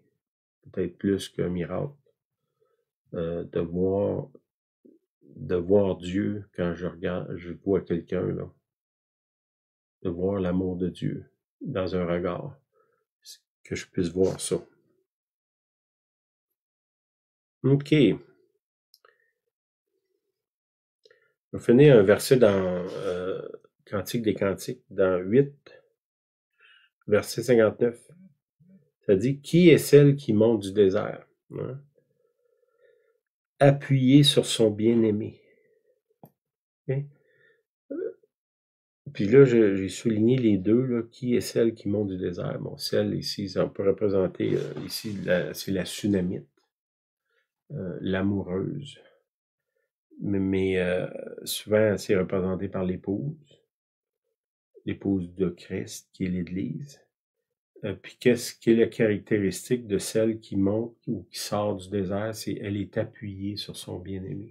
Peut-être plus qu'un miracle. De voir Dieu quand je vois quelqu'un, là. De voir l'amour de Dieu dans un regard. Que je puisse voir ça. OK. On va finir un verset dans Cantique des Cantiques, dans 8, verset 59. Ça dit, qui est celle qui monte du désert? Hein? Appuyée sur son bien-aimé. Okay? Puis là, j'ai souligné les deux, là, qui est celle qui monte du désert. Bon, celle ici, ça peut représenter, ici, c'est la Sunamite, l'amoureuse. Mais souvent, c'est représenté par l'épouse de Christ, qui est l'Église. Puis qu'est-ce qui est la caractéristique de celle qui monte ou qui sort du désert? C'est elle est appuyée sur son bien-aimé.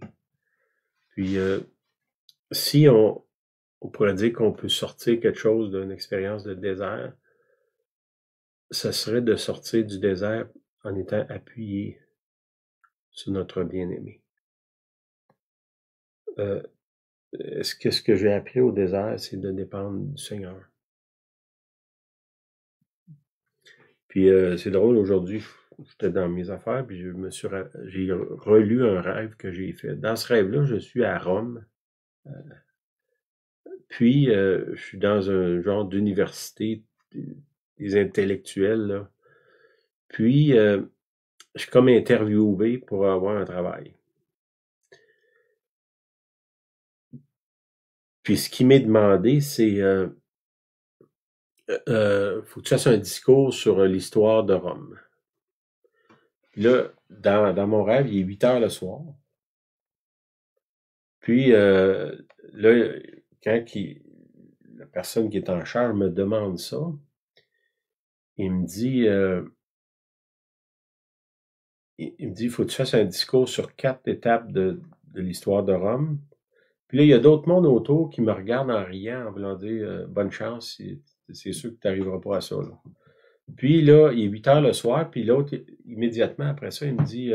Puis si on pourrait dire qu'on peut sortir quelque chose d'une expérience de désert, ce serait de sortir du désert en étant appuyé sur notre bien-aimé. Ce que j'ai appris au désert, c'est de dépendre du Seigneur. Puis c'est drôle, aujourd'hui, j'étais dans mes affaires, puis j'ai relu un rêve que j'ai fait. Dans ce rêve-là, je suis à Rome. Puis je suis dans un genre d'université des intellectuels, là. Puis je suis comme interviewé pour avoir un travail. Puis ce qui m'est demandé, c'est faut que tu fasses un discours sur l'histoire de Rome. Puis là, dans mon rêve, il est 8 heures le soir. Puis là, quand la personne qui est en charge me demande ça, il me dit, faut que tu fasses un discours sur 4 étapes de l'histoire de Rome. Puis là, il y a d'autres mondes autour qui me regardent en riant, en voulant dire bonne chance, c'est sûr que tu n'arriveras pas à ça, là. Puis là, il est 8 heures le soir, puis l'autre, immédiatement après ça, il me dit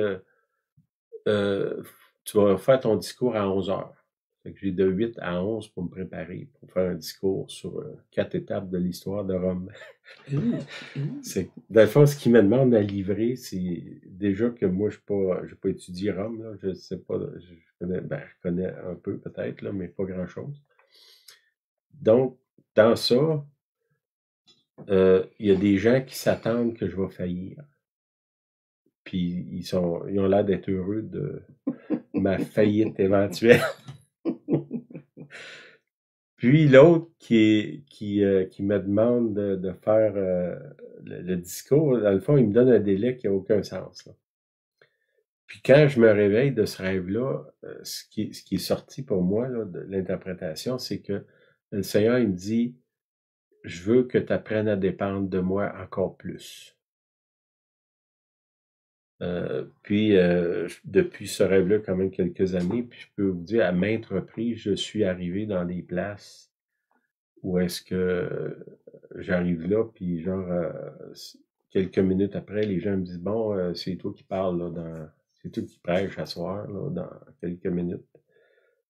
tu vas faire ton discours à 11 heures. Fait que j'ai de 8 à 11 pour me préparer pour faire un discours sur 4 étapes de l'histoire de Rome. Dans le fond, ce qu'il me demande à livrer, c'est déjà que moi, je n'ai pas étudié Rome, là, je sais pas, je connais un peu peut-être, là, mais pas grand-chose. Donc, dans ça, il y a des gens qui s'attendent que je vais faillir. Puis ils ont l'air d'être heureux de ma faillite éventuelle. Puis l'autre qui me demande de faire le discours, dans le fond, il me donne un délai qui n'a aucun sens, là. Puis quand je me réveille de ce rêve-là, ce qui est sorti pour moi là, de l'interprétation, c'est que le Seigneur, il me dit, je veux que tu apprennes à dépendre de moi encore plus. Puis depuis ce rêve-là, quand même quelques années, puis je peux vous dire, à maintes reprises, je suis arrivé dans des places où est-ce que j'arrive là, puis genre quelques minutes après, les gens me disent bon, c'est toi qui parles là, c'est toi qui prêches à soir là, dans quelques minutes.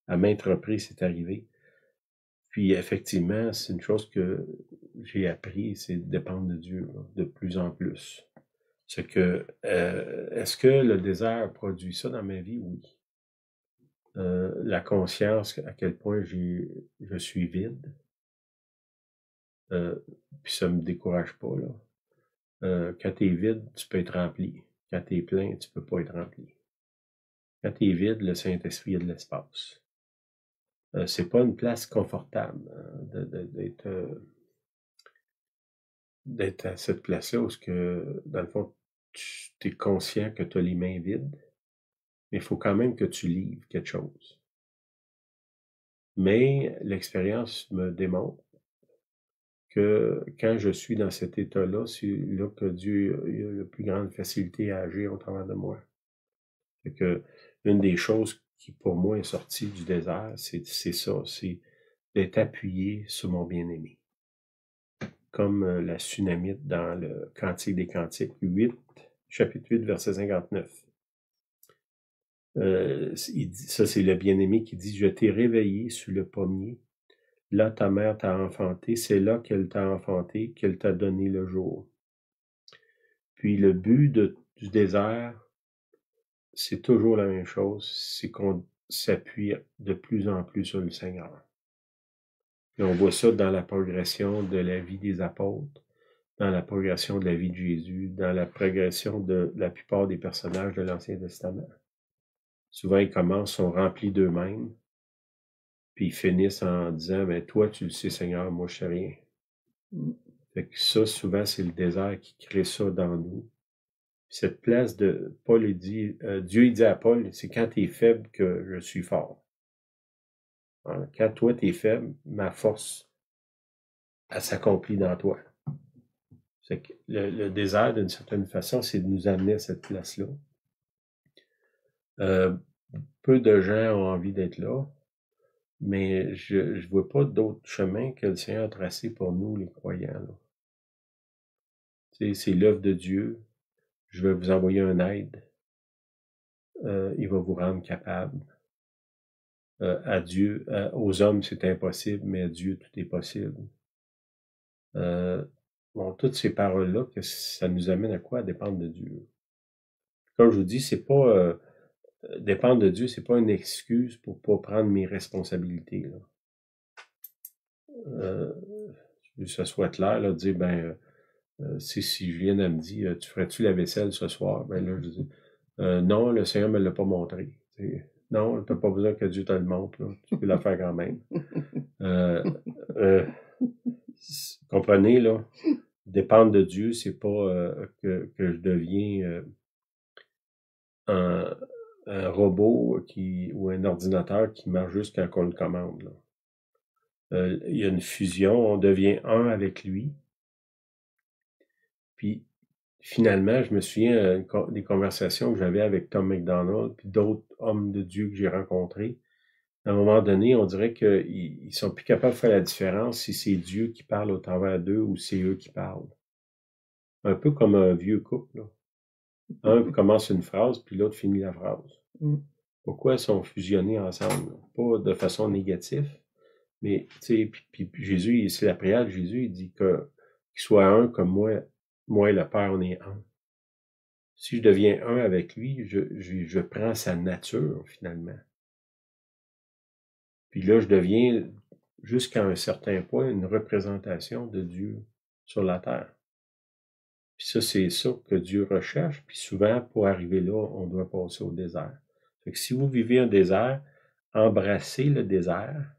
À maintes reprises, c'est arrivé. Puis effectivement, c'est une chose que j'ai appris, c'est de dépendre de Dieu là, de plus en plus. C'est que, est-ce que le désert produit ça dans ma vie? Oui. La conscience à quel point je suis vide, puis ça me décourage pas, là. Quand t'es vide, tu peux être rempli. Quand t'es plein, tu peux pas être rempli. Quand t'es vide, le Saint-Esprit a de l'espace. C'est pas une place confortable d'être à cette place-là où dans le fond, tu es conscient que tu as les mains vides, mais il faut quand même que tu livres quelque chose. Mais l'expérience me démontre que quand je suis dans cet état-là, c'est là que Dieu a la plus grande facilité à agir au travers de moi. Fait que une des choses qui, pour moi, est sortie du désert, c'est ça, c'est d'être appuyé sur mon bien-aimé. Comme la Sunamite dans le Cantique des Cantiques 8, chapitre 8, verset 59. Ça, c'est le bien-aimé qui dit « Je t'ai réveillé sous le pommier. Là, ta mère t'a enfanté. C'est là qu'elle t'a enfanté, qu'elle t'a donné le jour. » Puis le but du désert, c'est toujours la même chose, c'est qu'on s'appuie de plus en plus sur le Seigneur. Et on voit ça dans la progression de la vie des apôtres, dans la progression de la vie de Jésus, dans la progression de la plupart des personnages de l'Ancien Testament. Souvent, ils commencent, sont remplis d'eux-mêmes, puis ils finissent en disant, ben toi, tu le sais, Seigneur, moi, je sais rien. Fait que ça, souvent, c'est le désert qui crée ça dans nous. Cette place de Paul, il dit, Dieu, il dit à Paul, c'est quand tu es faible que je suis fort. Hein? Quand toi, tu es faible, ma force, elle s'accomplit dans toi. C'est que le désert, d'une certaine façon, c'est de nous amener à cette place-là. Peu de gens ont envie d'être là, mais je vois pas d'autre chemin que le Seigneur a tracé pour nous, les croyants. Là. C'est l'œuvre de Dieu. Je vais vous envoyer un aide. Il va vous rendre capable. À Dieu, aux hommes, c'est impossible, mais à Dieu, tout est possible. Bon, toutes ces paroles-là, que ça nous amène à quoi? À dépendre de Dieu. Comme je vous dis, c'est pas dépendre de Dieu, c'est pas une excuse pour pas prendre mes responsabilités. Là. Je veux que ça soit clair, là, de dire, si Julien me dit, tu ferais-tu la vaisselle ce soir? Ben là, je dis, non, le Seigneur me l'a pas montré. T'sais. Non, t'as pas besoin que Dieu te le montre, là. Tu peux la faire quand même. Comprenez, là, dépendre de Dieu, c'est pas que je deviens un robot ou un ordinateur qui marche juste quand on le commande. Là. Il y a une fusion, on devient un avec lui. Puis finalement, je me souviens des conversations que j'avais avec Tom McDonald puis d'autres hommes de Dieu que j'ai rencontrés. À un moment donné, on dirait qu'ils sont plus capables de faire la différence si c'est Dieu qui parle au travers d'eux ou c'est eux qui parlent. Un peu comme un vieux couple, là. Un commence une phrase, puis l'autre finit la phrase. Pourquoi ils sont fusionnés ensemble? Pas de façon négative, mais, tu sais, puis Jésus, c'est la prière de Jésus, il dit qu'il soit un comme moi et le Père, on est un. Si je deviens un avec lui, je prends sa nature, finalement. Puis là, je deviens, jusqu'à un certain point, une représentation de Dieu sur la terre. Puis ça, c'est ça que Dieu recherche. Puis souvent, pour arriver là, on doit passer au désert. Fait que si vous vivez un désert, embrassez le désert.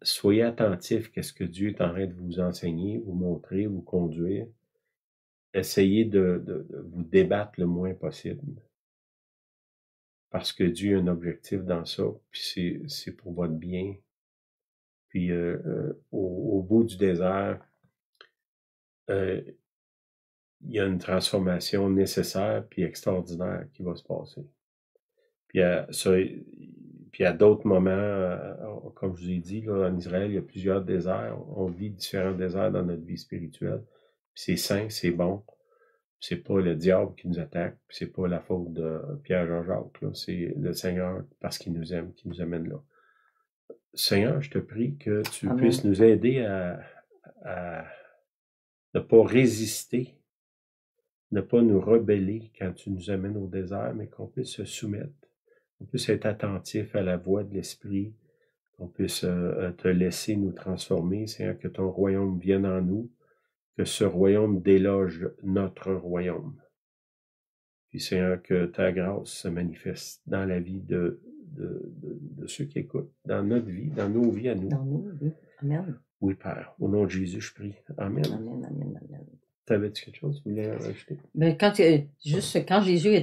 Soyez attentifs à ce que Dieu est en train de vous enseigner, vous montrer, vous conduire. Essayez de vous débattre le moins possible. Parce que Dieu a un objectif dans ça, puis c'est pour votre bien. Puis au bout du désert, il y a une transformation nécessaire puis extraordinaire qui va se passer. Puis à d'autres moments, comme je vous ai dit, là, en Israël, il y a plusieurs déserts. On vit différents déserts dans notre vie spirituelle. Puis c'est sain, c'est bon. C'est pas le diable qui nous attaque. Puis c'est pas la faute de Pierre Jean-Jacques. C'est le Seigneur, parce qu'il nous aime, qui nous amène là. Seigneur, je te prie que tu Amen. puisses nous aider à ne pas résister, ne pas nous rebeller quand tu nous amènes au désert, mais qu'on puisse se soumettre, qu'on puisse être attentif à la voix de l'Esprit, qu'on puisse te laisser nous transformer, Seigneur, que ton royaume vienne en nous, que ce royaume déloge notre royaume. Puis Seigneur, que ta grâce se manifeste dans la vie de ceux qui écoutent, dans notre vie, dans nos vies à nous. Dans nous, oui. Amen. Oui, Père. Au nom de Jésus, je prie. Amen. Amen, amen, amen. T'avais-tu quelque chose que tu voulais rajouter? Ben, juste quand Jésus a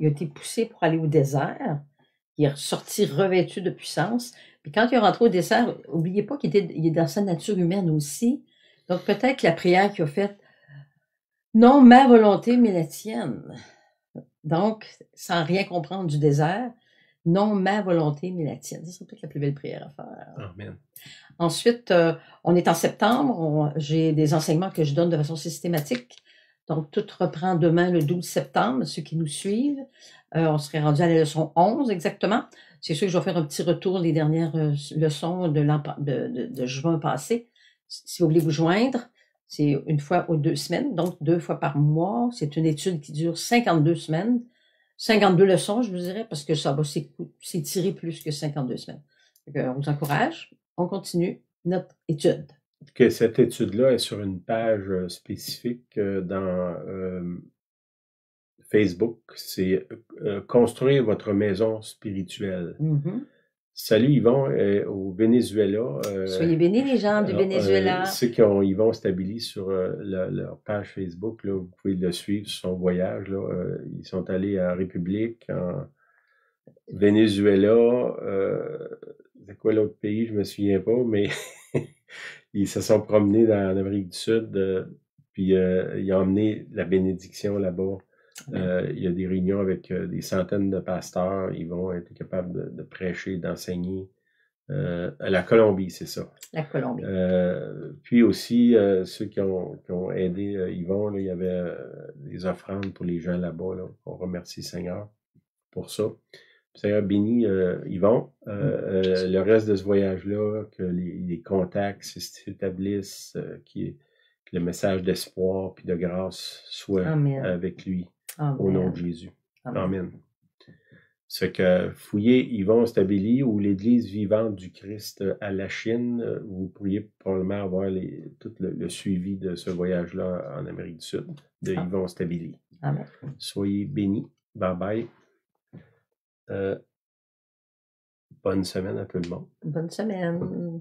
été poussé pour aller au désert, il est ressorti revêtu de puissance. Puis quand il est rentré au désert, n'oubliez pas qu'il est dans sa nature humaine aussi. Donc peut-être que la prière qu'il a faite, non ma volonté, mais la tienne. Donc, sans rien comprendre du désert, non ma volonté, mais la tienne. Ça serait peut-être la plus belle prière à faire. Amen. Ensuite, on est en septembre. J'ai des enseignements que je donne de façon systématique. Donc, tout reprend demain, le 12 septembre, ceux qui nous suivent. On serait rendu à la leçon 11 exactement. C'est sûr que je vais faire un petit retour des dernières leçons de juin passé. Si vous voulez vous joindre, c'est une fois aux 2 semaines, donc 2 fois par mois. C'est une étude qui dure 52 semaines. 52 leçons, je vous dirais, parce que ça va s'étirer plus que 52 semaines. Donc, on vous encourage. On continue notre étude. Que cette étude-là est sur une page spécifique dans Facebook. C'est construire votre maison spirituelle. Mm-hmm. Salut Yvon, au Venezuela. Soyez bénis les gens du Venezuela. Ceux qui ont Yvon Stabili sur leur page Facebook, là, vous pouvez le suivre sur son voyage. Là, ils sont allés en République, en Venezuela. C'est quoi l'autre pays? Je me souviens pas, mais ils se sont promenés en Amérique du Sud, puis ils ont emmené la bénédiction là-bas. Il y a des réunions avec des centaines de pasteurs. Ils vont être capables de prêcher, d'enseigner. À la Colombie, c'est ça. La Colombie. Puis aussi, ceux qui ont aidé Yvon, là, il y avait des offrandes pour les gens là-bas. Là. On remercie le Seigneur pour ça. Seigneur béni Yvon. Le reste de ce voyage-là, que les contacts s'établissent, que le message d'espoir puis de grâce soit Amen. avec lui. Amen. Au nom de Jésus. Amen. Amen. C'est que fouillez Yvon Stabili ou l'Église vivante du Christ à la Chine, vous pourriez probablement avoir tout le suivi de ce voyage-là en Amérique du Sud, de Yvon Stabili. Amen. Soyez bénis. Bye bye. Bonne semaine à tout le monde. Bonne semaine.